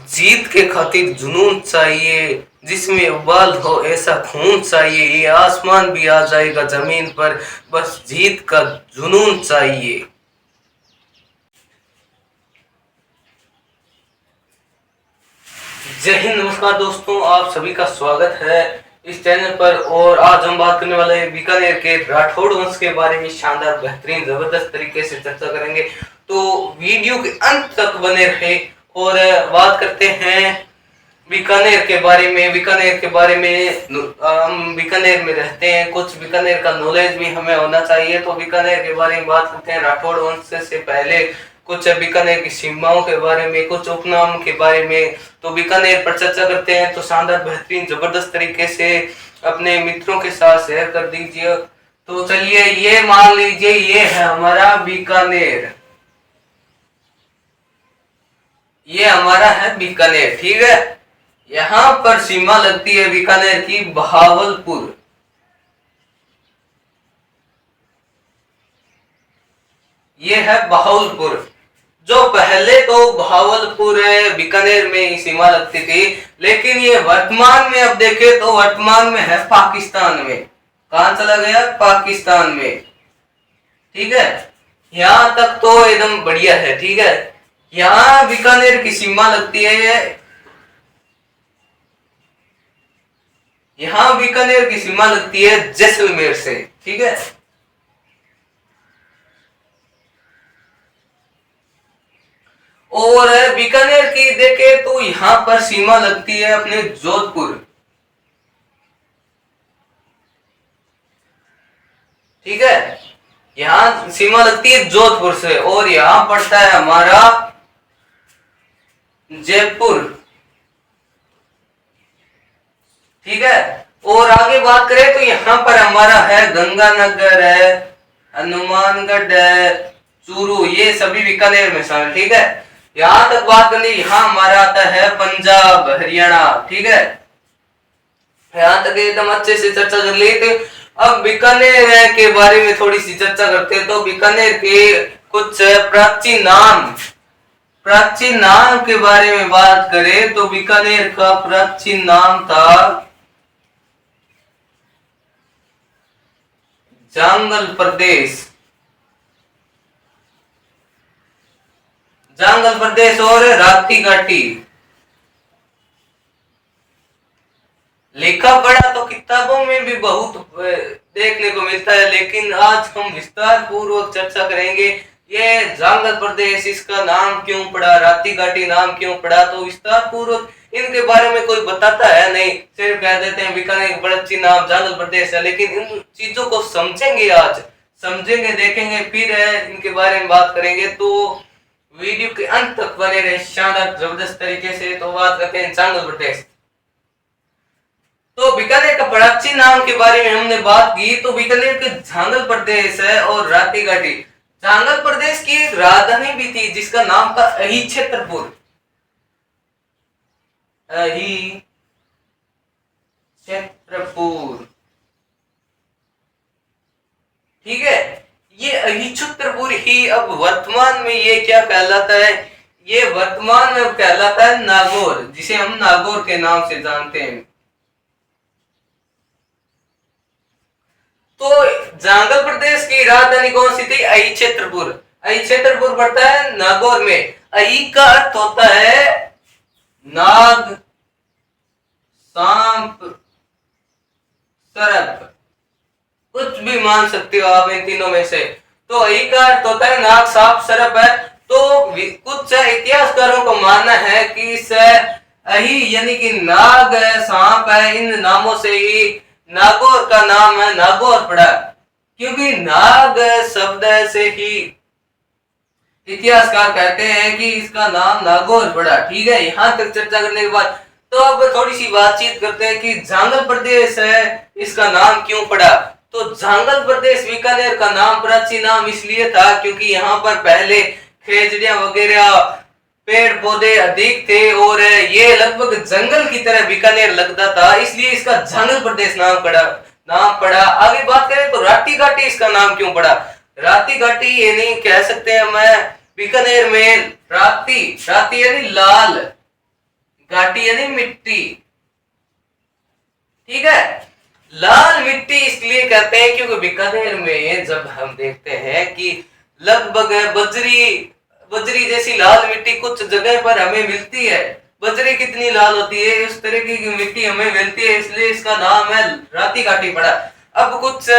जीत के खातिर जुनून चाहिए, जिसमें उबाल हो ऐसा खून चाहिए। ये आसमान भी आ जाएगा जमीन पर, बस जीत का जुनून चाहिए। जय हिंद, नमस्कार दोस्तों, आप सभी का स्वागत है इस चैनल पर। और आज हम बात करने वाले हैं बीकानेर के राठौड़ वंश के बारे में। शानदार, बेहतरीन, जबरदस्त तरीके से चर्चा करेंगे, तो वीडियो के अंत तक बने रहे। और बात करते हैं बीकानेर के बारे में। बीकानेर के बारे में, हम बीकानेर में रहते हैं, कुछ बीकानेर का नॉलेज भी हमें होना चाहिए। तो बीकानेर के बारे में बात करते हैं। राठौड़ वंश से पहले कुछ बीकानेर की सीमाओं के बारे में, कुछ उपनाम के बारे में, तो बीकानेर पर चर्चा करते हैं। तो शानदार, बेहतरीन, जबरदस्त तरीके से अपने मित्रों के साथ शेयर कर दीजिए। तो चलिए, ये मान लीजिए ये है हमारा बीकानेर, ये हमारा है बीकानेर, ठीक है। यहाँ पर सीमा लगती है बीकानेर की बहावलपुर। ये है बहावलपुर, जो पहले तो बहावलपुर बीकानेर में ही सीमा लगती थी, लेकिन ये वर्तमान में अब देखे तो वर्तमान में है पाकिस्तान में। कहां चला गया? पाकिस्तान में, ठीक है। यहां तक तो एकदम बढ़िया है, ठीक है। यहाँ बीकानेर की सीमा लगती है, यहाँ बीकानेर की सीमा लगती है जैसलमेर से, ठीक है। और बीकानेर की देखे तो यहाँ पर सीमा लगती है अपने जोधपुर, ठीक है। यहाँ सीमा लगती है जोधपुर से, और यहाँ पड़ता है हमारा जयपुर, ठीक है। और आगे बात करें तो यहाँ पर हमारा है गंगानगर है, हनुमानगढ़ है, चूरू, ये सभी बीकानेर में शामिल, ठीक है। यहां तक बात करनी, यहाँ हमारा आता है पंजाब, हरियाणा, ठीक है। यहाँ तक एकदम अच्छे से चर्चा कर ली। तो अब बीकानेर के बारे में थोड़ी सी चर्चा करते हैं। तो बीकानेर के कुछ प्राचीन नाम के बारे में बात करें तो बीकानेर का प्राचीन नाम था जांगल प्रदेश, जांगल प्रदेश और राती घाटी। लिखा पढ़ा तो किताबों में भी बहुत देखने को मिलता है, लेकिन आज हम विस्तार पूर्वक चर्चा करेंगे। ये जांगल प्रदेश, इसका नाम क्यों पड़ा, राती घाटी नाम क्यों पड़ा, तो विस्तार पूर्वक इनके बारे में कोई बताता है नहीं। सिर्फ कह देते हैं बीकानेर बड़ा अच्छी नाम जांगल प्रदेश है, लेकिन इन चीजों को समझेंगे, आज समझेंगे, देखेंगे, फिर इनके बारे में बात करेंगे। तो वीडियो के अंत तक बने रहे शानदार, जबरदस्त तरीके से। तो बात करते हैं जांगल प्रदेश। तो बीकानेर का प्राचीन नाम के बारे में हमने बात की, तो बीकानेर के जांगल प्रदेश है और राती घाटी। जांगल प्रदेश की राजधानी भी थी, जिसका नाम था अही क्षेत्रपुर, अही क्षेत्रपुर, ठीक है। ये अही क्षेत्रपुर ही अब वर्तमान में ये क्या कहलाता है? ये वर्तमान में कहलाता है नागौर, जिसे हम नागौर के नाम से जानते हैं। तो जांगल प्रदेश की राजधानी कौन सी थी? अही क्षेत्रपुर। अही क्षेत्रपुर पड़ता है नागौर में। अही का अर्थ होता है नाग, सांप, सर्प, कुछ भी मान सकते हो आप इन तीनों में से। तो अही का अर्थ होता है नाग, सांप, सर्प है। तो कुछ इतिहासकारों को मानना है कि इस अही यानी कि नाग है, सांप है, इन नामों से ही नागौर का नाम है नागौर पड़ा, क्योंकि नाग शब्द से ही इतिहासकार कहते हैं कि इसका नाम नागौर पड़ा, ठीक है। यहां तक चर्चा करने के बाद तो अब थोड़ी सी बातचीत करते हैं कि जांगल प्रदेश है, इसका नाम क्यों पड़ा। तो जांगल प्रदेश बीकानेर का नाम, प्राचीन नाम इसलिए था क्योंकि यहाँ पर पहले खेजड़ियां वगैरह, पेड़ पौधे अधिक थे, और ये लगभग जंगल की तरह बीकानेर लगता था, इसलिए इसका जांगल प्रदेश नाम पड़ा। आगे बात करें तो राती घाटी इसका नाम क्यों पड़ा? राती घाटी ये नहीं कह सकते हैं मैं, बीकानेर में राती, राती यानी लाल, घाटी यानी मिट्टी, ठीक है। लाल मिट्टी इसलिए कहते हैं क्योंकि बीकानेर में जब हम देखते हैं कि लगभग बजरी बजरी जैसी लाल मिट्टी कुछ जगह पर हमें मिलती है। बजरी कितनी लाल होती है, उस तरीके की मिट्टी हमें मिलती है, इसलिए इसका नाम है राती घाटी पड़ा। अब कुछ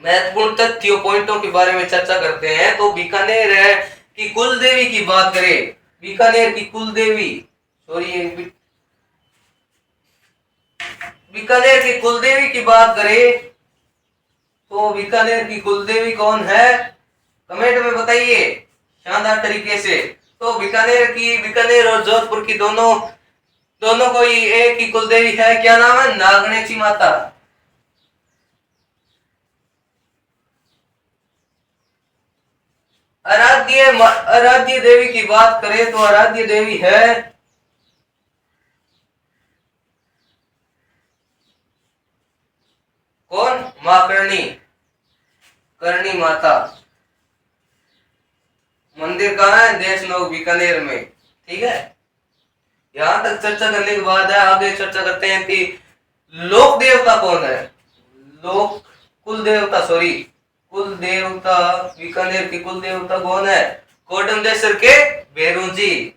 महत्वपूर्ण तथ्यों पॉइंटों के बारे में चर्चा करते हैं। तो बीकानेर है कि कुल देवी की बात करें, बीकानेर की कुल देवी, सॉरी, बीकानेर की कुलदेवी की बात करें तो बीकानेर की कुलदेवी कौन है, कमेंट में बताइए शानदार तरीके से। तो बीकानेर और जोधपुर की दोनों दोनों को एक ही कुलदेवी है, क्या नाम है, नागणेची माता। आराध्य देवी की बात करें तो आराध्य देवी है कौन, मां करणी माता। मंदिर कहाँ है, देशनोक बीकानेर में, ठीक है। यहां तक चर्चा करने के बाद है आगे चर्चा करते हैं कि लोक देवता कौन है, लोक कुल देवता, सॉरी, कुल देवता, बीकानेर की कुल देवता कौन है, कोडमदेसर के भैरू जी।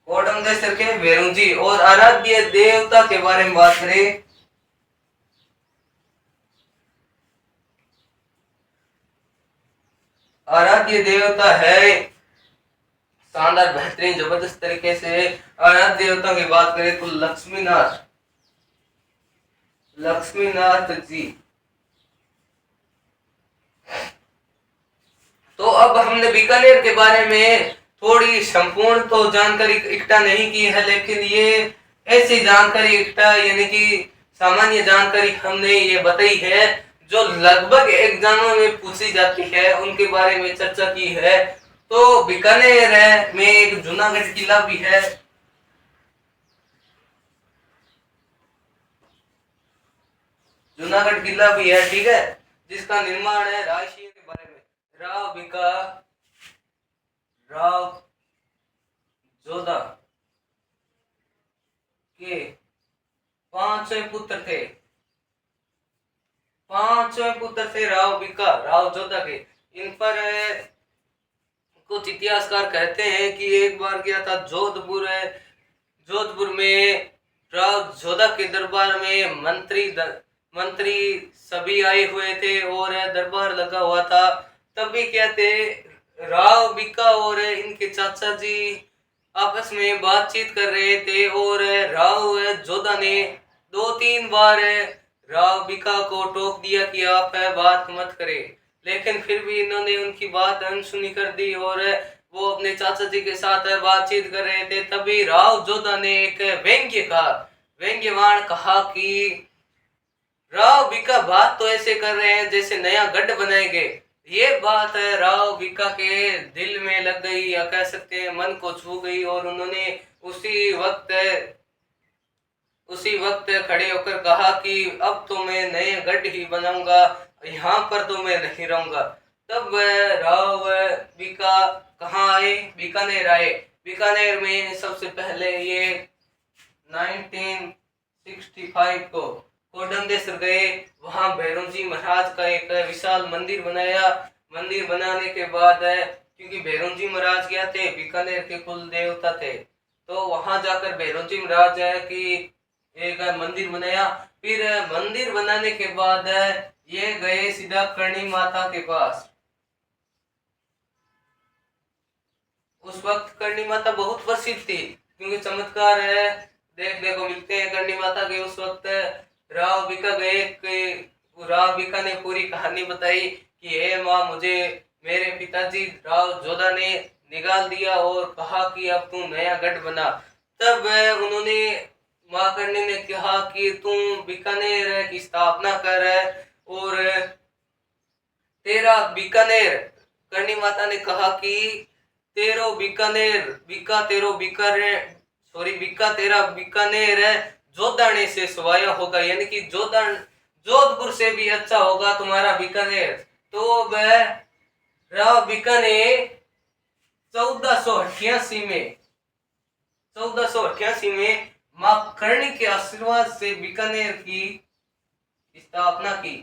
कोडमदेसर के भैरू जी। और आराध्य देवता के बारे में बात करें, आराध्य देवता है शानदार बेहतरीन जबरदस्त तरीके से आराध्य देवता की बात करें तो लक्ष्मीनाथ जी। तो अब हमने बीकानेर के बारे में थोड़ी संपूर्ण तो जानकारी इकट्ठा नहीं की है, लेकिन ये ऐसी जानकारी इकट्ठा यानी कि सामान्य जानकारी हमने ये बताई है जो लगभग एग्जामों में पूछी जाती है, उनके बारे में चर्चा की है। तो बीकानेर है में एक जूनागढ़ किला भी है, जूनागढ़ किला भी है, ठीक है, जिसका निर्माण है राजशीय के बारे में, राव जोधा के पांचवें पुत्र थे राव जोधा के। इन पर कुछ इतिहासकार कहते हैं कि एक बार क्या था, जोधपुर में राव जोधा के दरबार में मंत्री सभी आए हुए थे और दरबार लगा हुआ था। तभी क्या थे, राव बीका और इनके चाचा जी आपस में बातचीत कर रहे थे और राव जोधा ने 2-3 बार राव बीका को टोक दिया कि आप बात मत करें, लेकिन फिर भी इन्होंने उनकी बात अनसुनी कर दी और वो अपने चाचा जी के साथ बातचीत कर रहे थे। तभी राव जोधा ने एक व्यंग्यवाण कहा कि राव बीका बात तो ऐसे कर रहे हैं जैसे नया गढ़ बनाएंगे। ये बात है राव बीका के दिल में लग गई या कह सकते हैं मन को छू गई और उन्होंने उसी वक्त खड़े होकर कहा कि अब तो मैं नए गढ़ ही बनाऊंगा, यहाँ पर तो मैं नहीं रहूंगा। तब राव बीका कहाँ आए, बीकानेर आए। बीकानेर में सबसे पहले ये 1965 को कोडमदेसर गए, वहां भैरव जी महाराज का एक विशाल मंदिर बनाया। मंदिर बनाने के बाद क्योंकि भैरव जी महाराज क्या थे, बीकानेर के कुल देवता थे, तो वहां जाकर भैरव जी महाराज की एक मंदिर बनाया। फिर मंदिर बनाने के बाद ये गए सीधा करणी माता के पास। उस वक्त करणी माता बहुत प्रसिद्ध थी क्योंकि चमत्कार देखने को मिलते हैं करणी माता के। उस वक्त राव बीका गए कि राव बीका ने पूरी कहानी बताई कि हे माँ, मुझे मेरे पिताजी राव जोधा ने निकाल दिया और कहा कि अब तू नया गढ़ बना। तब उन्होंने माँ करणी ने कहा कि तुम बीकानेर की स्थापना कर और तेरा बीकानेर, करणी माता ने कहा कि बीका तेरा बीकानेर जोधाने से सवाया होगा, यानी कि जोधपुर से भी अच्छा होगा तुम्हारा बीकानेर। तो वह राव बीकानेर 1488 में 1488 में मां कर्णी के आशीर्वाद से बीकानेर की स्थापना की।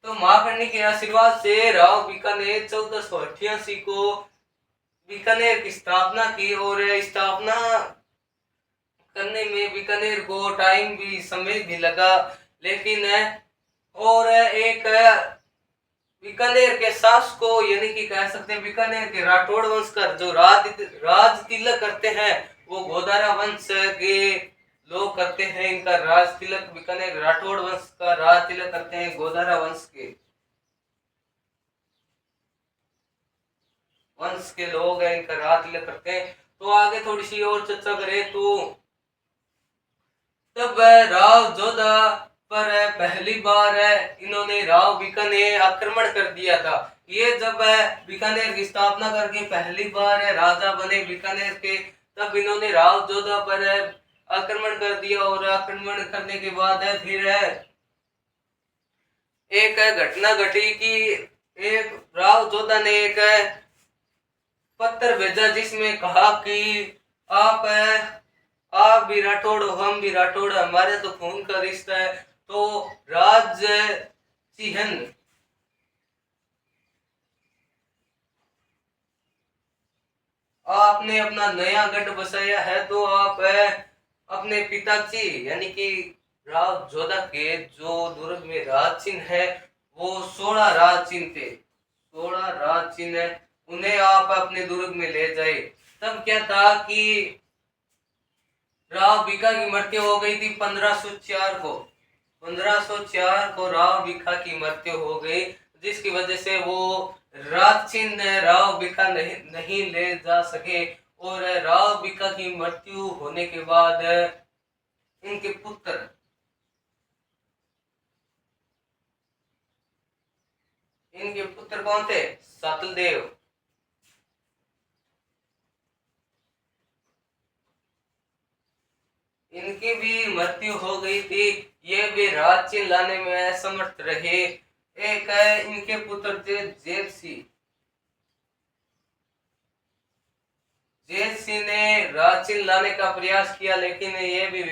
तो महाकर्णी के आशीर्वाद से राव बीकानेर 1488 को बीकानेर की स्थापना की, और स्थापना करने में बीकानेर को टाइम भी समय भी लगा, लेकिन और एक बीकानेर के शासक को, यानी कि कह सकते हैं बीकानेर के राठौड़ वंश का जो राज तिलक करते हैं वो गोदारा वंश के लोग करते हैं। इनका राज तिलक बीकानेर राठौड़ वंश का राज तिलक करते हैं गोदारा वंश के लोग हैं, इनका राज तिलक करते हैं। तो आगे थोड़ी सी और चर्चा करें तो तब राव जोधा पर पहली बार इन्होंने राव बीकानेर आक्रमण कर दिया था। ये जब बीकानेर की स्थापना करके पहली बार राजा बने बीकानेर के, तब इन्होंने राव जोधा पर आक्रमण कर दिया, और आक्रमण करने के बाद फिर एक घटना घटी कि एक राव जोधा ने एक पत्र भेजा जिसमें कहा कि आप भी राठौड़ हो, हम भी राठौड़, हमारे तो खून का रिश्ता है। तो राज सिंहन आपने अपना नया गढ़ बसाया है, तो आप अपने पिताजी यानी कि राव जोधा के जो दुर्ग में राज चिन्ह है वो 16 राज चिन्ह थे, 16 राज चिन्ह है, उन्हें आप अपने दुर्ग में ले जाए। तब क्या था कि राव बीका की मृत्यु हो गई थी 1504 को। 1504 को राव बीका की मृत्यु हो गई, जिसकी वजह से वो राज चिन्ह राव बीका नहीं ले जा सके। और राव बीका की मृत्यु होने के बाद इनके पुत्र कौन थे? सातलदेव। इनकी भी मृत्यु हो गई थी, ये भी राज चिन्ह लाने में असमर्थ रहे। एक इनके पुत्र थे जेल सिंह ने राज चिन्ह लाने का प्रयास किया, लेकिन ये भी